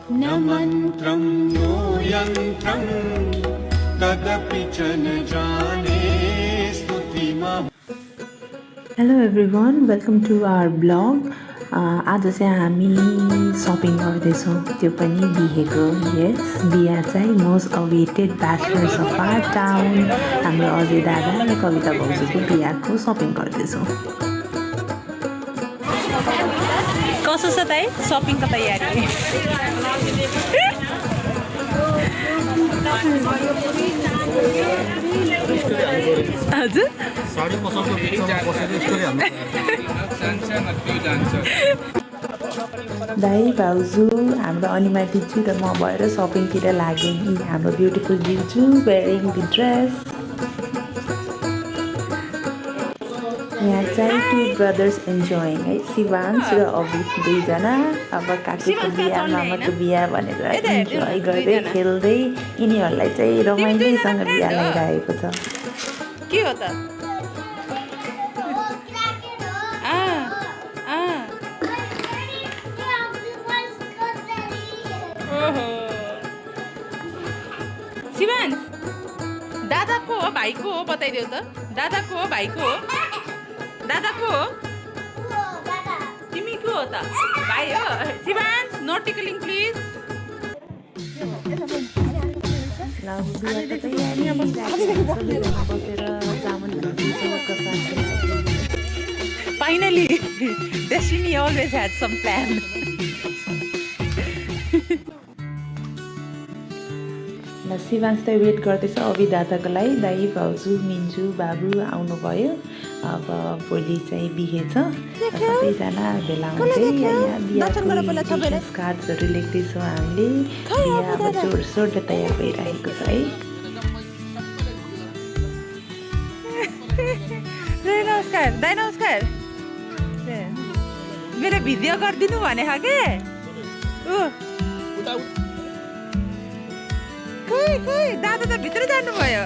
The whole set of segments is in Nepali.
न मन्त्रं नो यन्त्रं तदपि च न जाने स्तुतिमः। Hello everyone, welcome to our blog. आज चाहिँ हामी सपिङ गर्दैछौँ, त्यो पनि बिहेको। यस, बिहा चाहिँ most awaited bachelors of our town हाम्रो अजय दादा र कविता भाउजूको बिहाको सपिङ गर्दैछौँ। कसो छ त है सपिङको तयारी? हजुर साडी पसलको बिचमा बसेको स्टोरी हाल्नु दाई भाउजू हाम्रो अनिमा दिजु र म भएर सपिङतिर लाग्यौँ। यी हाम्रो ब्युटिफुल दिजु वेयरिङ द ड्रेस। यहाँ चाहिँ टु ब्रदर्स इन्जोइङ है, शिवांश र अभित दुईजना। अब काकीको बिहा मामाको बिहा भनेर इन्जोय गर्दै खेल्दै यिनीहरूलाई चाहिँ रमाइलोसँग बिहा लगाइरहेको छ। के हो त? शिवांश दादाको हो भाइको हो? बताइदेऊ त। दादाको हो भाइको हो? दादाको हो? तिमीको हो त? भाइ हो? Shivansh no tickling please. Finally, Destiny always had some plan. Shivansh त वेट गर्दैछ अभि दादाको लागि। दाई भाउजू मिन्जु बाबु आउनुभयो। अब भोलि चाहिँ बिहे छ, सबैजना भेला हुँदै यहाँ बिहाको कार्ड्सहरू लेख्दैछौँ हामीले। बिहा अब जोडसोडले तयार भइरहेको छ है। नमस्कार दाइ, नमस्कार। मेरो भिडियो गरिदिनु भने के? खोइ दादा त भित्र जानुभयो।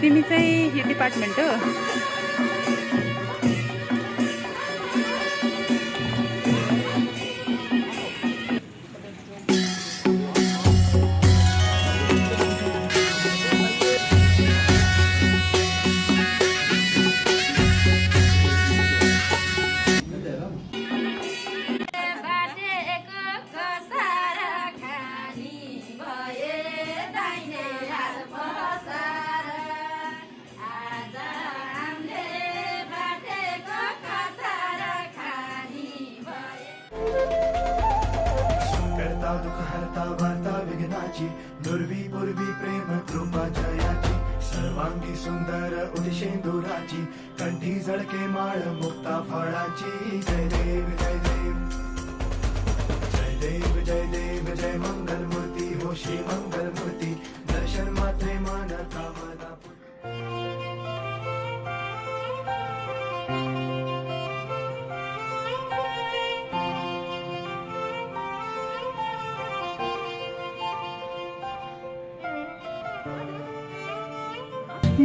तिमी चाहिँ यो डिपार्टमेन्ट हो? दुर्वी पूर्वी प्रेम कृपा जयाची सर्वांगी सुंदर उदिशेंदुराची कंठी झळके माळ मुक्ता फळाची। जय देव जय देव जय देव जय देव जय मंगल मूर्ती हो श्री मंगल मूर्ती दर्शन मात्रे मन कामना।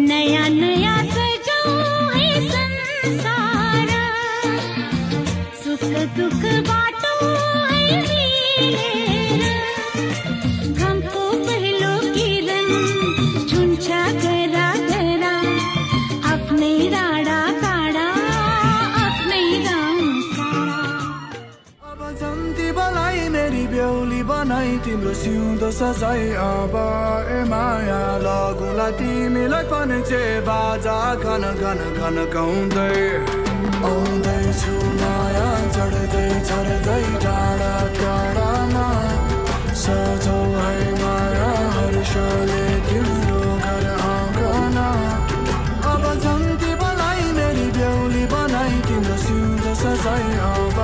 नया नया सजाऊं है संसार, सुख दुख बांटूं है वीर। हमको पहलो किरण झुंझा करा करा, अपने राडा काडा अपने राम सारा। अब जन्ती बनाई मेरी बेहुली बनाई तिम्रो सिउँदो सजाई। अब ए माया लगुला तिमीलाई पनि चाहिँ बाजा घन घन घन गाउँदै आउँदैछु माया चढ्दै चढ्दै टाढा टाढामा सजौ है माया हर्षले तिम्रो घर आँगना। अब जन्ती बनाई मेरी बेहुली बनाई तिम्रो सिउँदो सजाई। अब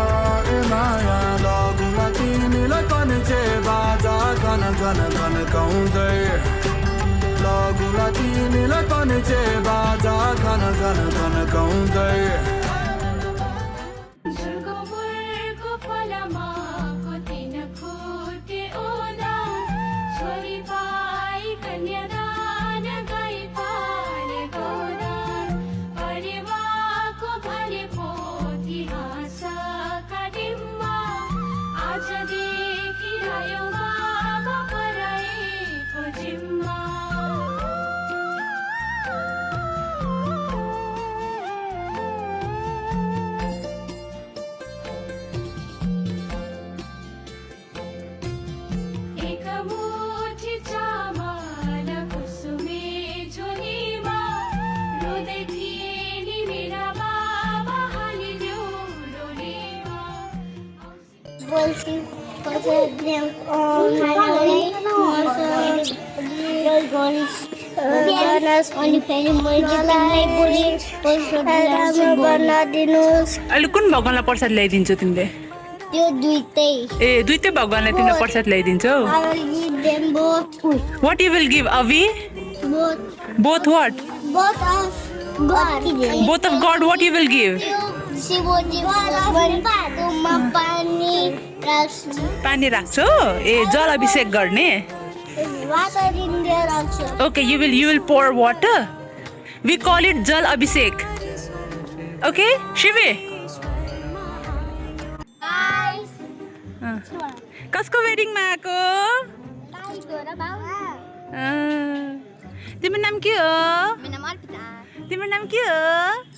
ए माया लगुला तिमीलाई पनि चाहिँ बाजा घन घन घन गाउँदै लगुला तिमीलाई पनि चाहिँ बाजा घन घन घन गाउँदै। छोरी पाई कन्यादान गाई पाले गौरा। बोल्छु अनि फेरि मैले बनाइदिनुहोस् अहिले कुन भगवानलाई प्रसाद ल्याइदिन्छौ तिमीले त्यो दुईटै ए दुईटै भगवानलाई तिमीले Prasad ल्याइदिन्छौ What you will give, Avi? Both what? Both of God. Both of God, what you will give? शिवजीमा पानी राख्छु पानी राख्छौ ए जल अभिषेक गर्ने वाटर इन्डिया राख्छु Okay, you will pour water. We call it jal abhishek. Okay, Shivi. कसको वेडिङमा आएको तिम्रो नाम के हो तिम्रो नाम के हो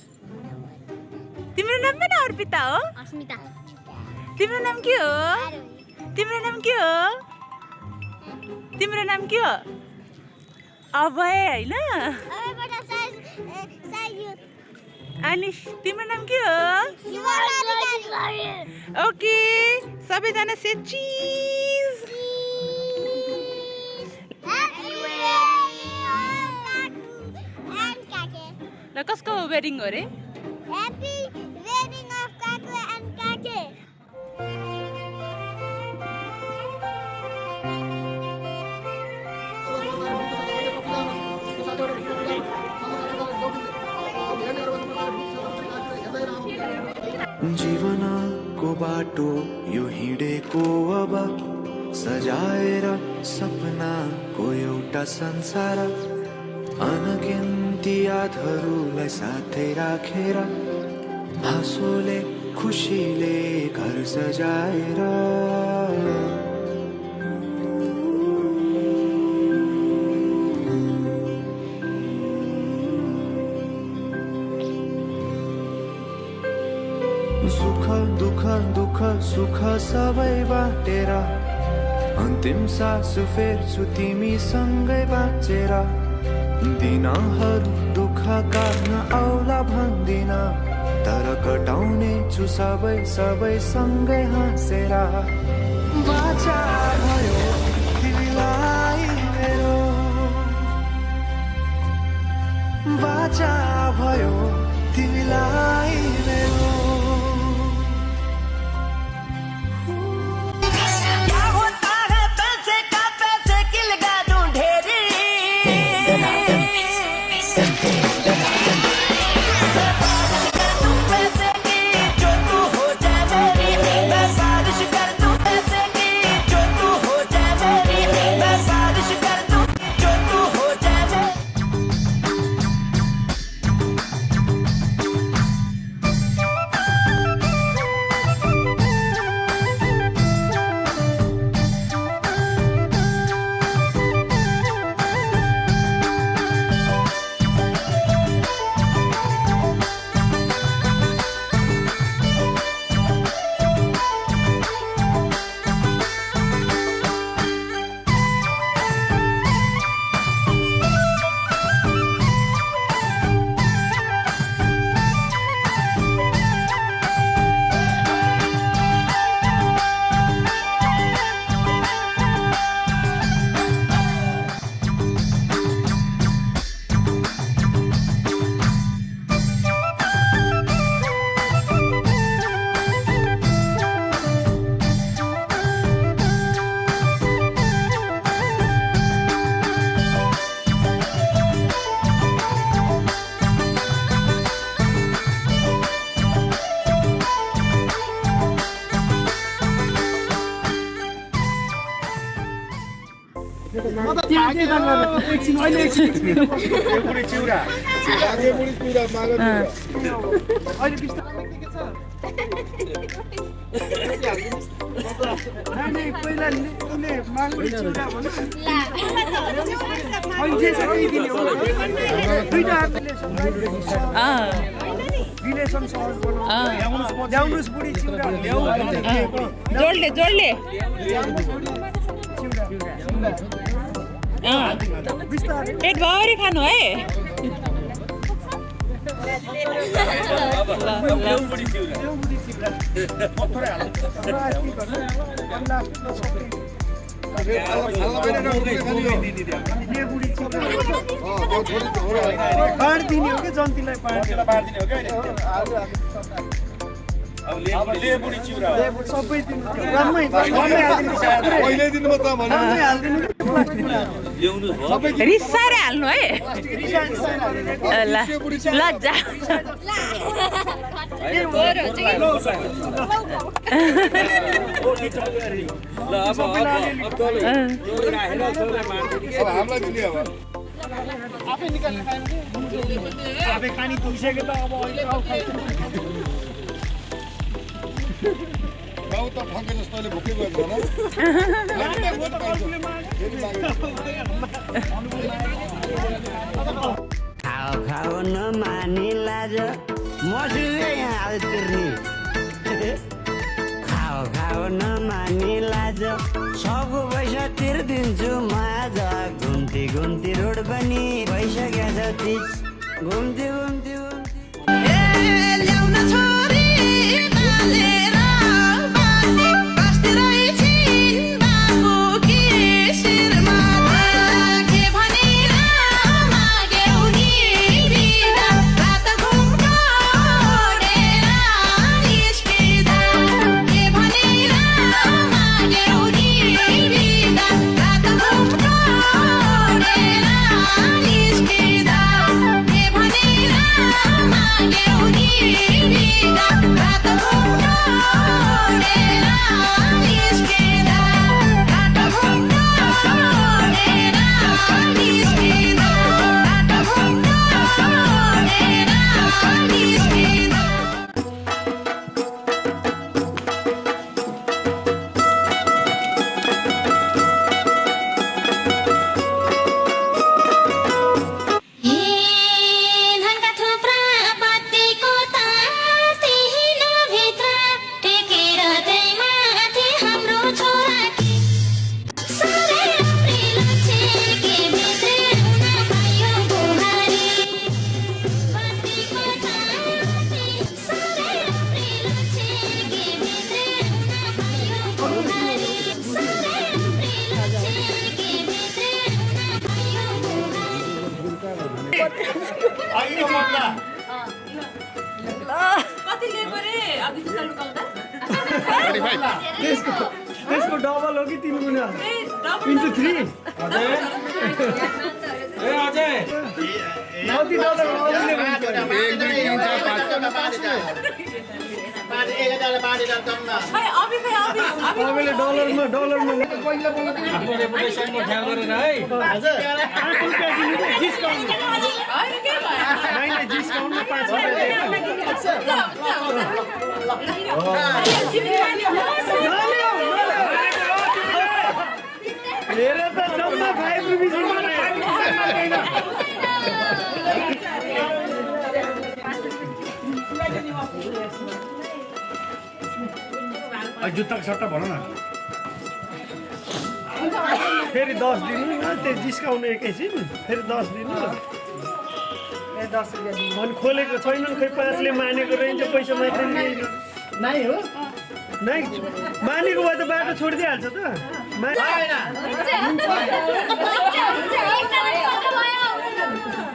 तिम्रो नाम पनि अर्पिता हो तिम्रो नाम के हो तिम्रो नाम के हो तिम्रो नाम के हो अभय होइन अनि तिम्रो नाम के हो ओके सबैजना से चिज ल कसको वेडिङ हो रे Happy wedding of Kakwe and Kake. जीवनको बाटो यो हिँडेको अब सजाएर सपनाको एउटा संसार अनगिन्ती यादहरूलाई साथै राखेर हाँसोले खुसीले घर सजाएर सुख दुःख दुःख सुख सबै बाटेर अन्तिम सास फेर्छु तिमीसँगै बाँचेर दिनहरू दुःख काट्न आउला भन्दिन तर कटाउने छु सबै सँगै हाँसेर बाचा भयो तिमीलाई मेरो बाचा भयो तिमीलाई मेरो जोडले जोडले पेट भरि खानु है बाँडिदिने हो कि जन्तीलाई बाँडिदिने हो कि सबै रिसाएर हाल्नु है ल लज्जा आफै खानी तुलिसक्यो त अब अहिले गाउँ त ठक्कै जस्तोले भुकै गएको होला खाओ खाओ नमाने लाज मसुकै हाल तिर्ने खाओ खाओ नमाने लाज सबको पैसा तिर्दिन्छु माझ घुम्ती घुम्ती रोड पनि भइसक्यो छ तिज घुम्ती घुम्ती ल्याउन छोरी मालेर बाली बस्ती रहेछिन् बाबु कि शिरमा के भनेर माग्यौ नि बिदा रात घुम्टोडेर निस्किँदा के भनेर माग्यौ नि बिदा रात घुम्टोडेर निस्किँदा के भनेर माग्यौ नि बिदा रात घुम्टोडेर निस्किँदा रात घुम्टोडेर निस्किँदा रात घुम्टोडेर निस्किँदा धनका थुप्रा बत्तीको तार त्यही नभित्र टेकेर त्यही माथि हाम्रो छोरा साह्रै अप्रिलो छे के भित्रै हुन पायो बुहारी बत्तीको तार साह्रै अप्रिलो छे के भित्रै हुन पायो बुहारी साह्रै अप्रिलो छे के भित्रै हुन पायो बुहारी कति लेबो रे अघि जुत्ता लुकाउँदा त्यसको डबल हो कि 3 गुणा इन्टु 3 नौती डलर अबले डलरमा आफ्नो रेपुटेसनको ख्याल गरेर है डिस्काउन्ट डिस्काउन्टमा 5 हेर त जम्मा 5 रुपिस जुत्ताको सट्टा भन न फेरि 10 दिनु न त्यो डिस्काउन्ट एकैछिन फेरि 10 दिनु अनि खोलेको छैनन् खै 5 ले मानेको रहेछ पैसा मात्रै नै हो नै मानेको भए त बाटो छोडिदिइहाल्छ त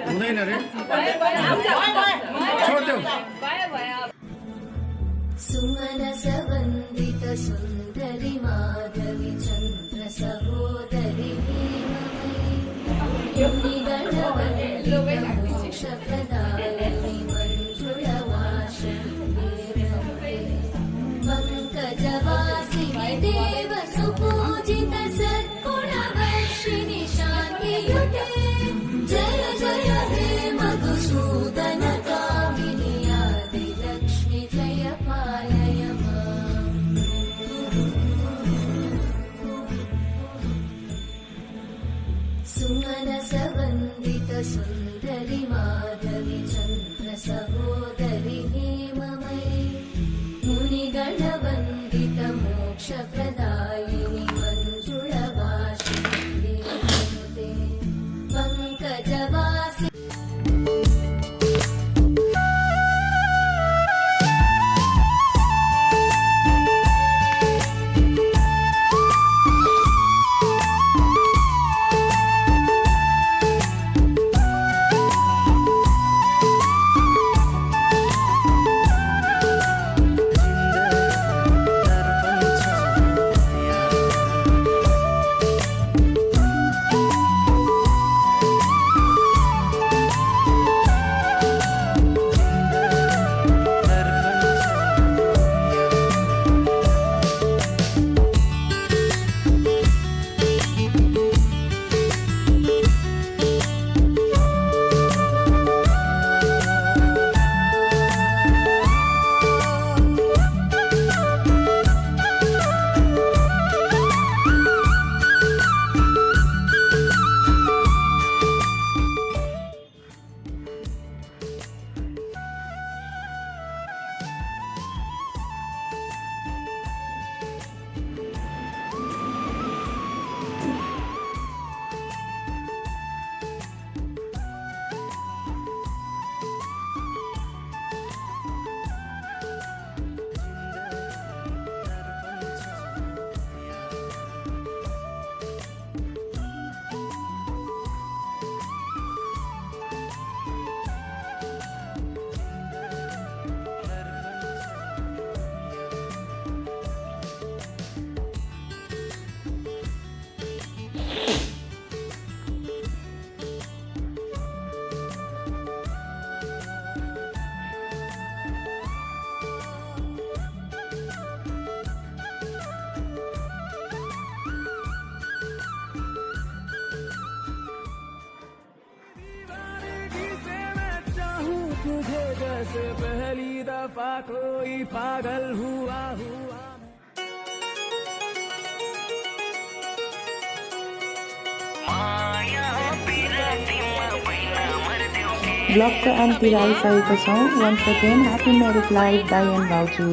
हुँदैन रे छोड्देऊ सुमन सवन्दित सुन्दरी माधवी चन्द्र सहोदरी मोक्षप्रदायिनी मञ्जुळवासिनी पङ्कजवासिनि देव सुपूजित सद्गुणवर्षिणि शान्तियुते जय जय हे मधुसूदन कामिनि आदिलक्ष्मि जय पालय माम् सुमन सवन्दित सुन्दरि माधवी जैसे पहली दफा कोई पागल हुआ ब्लगको एन्डतिर आइसकेको छौँ. Once again happy married life दाई एन्ड भाउजू.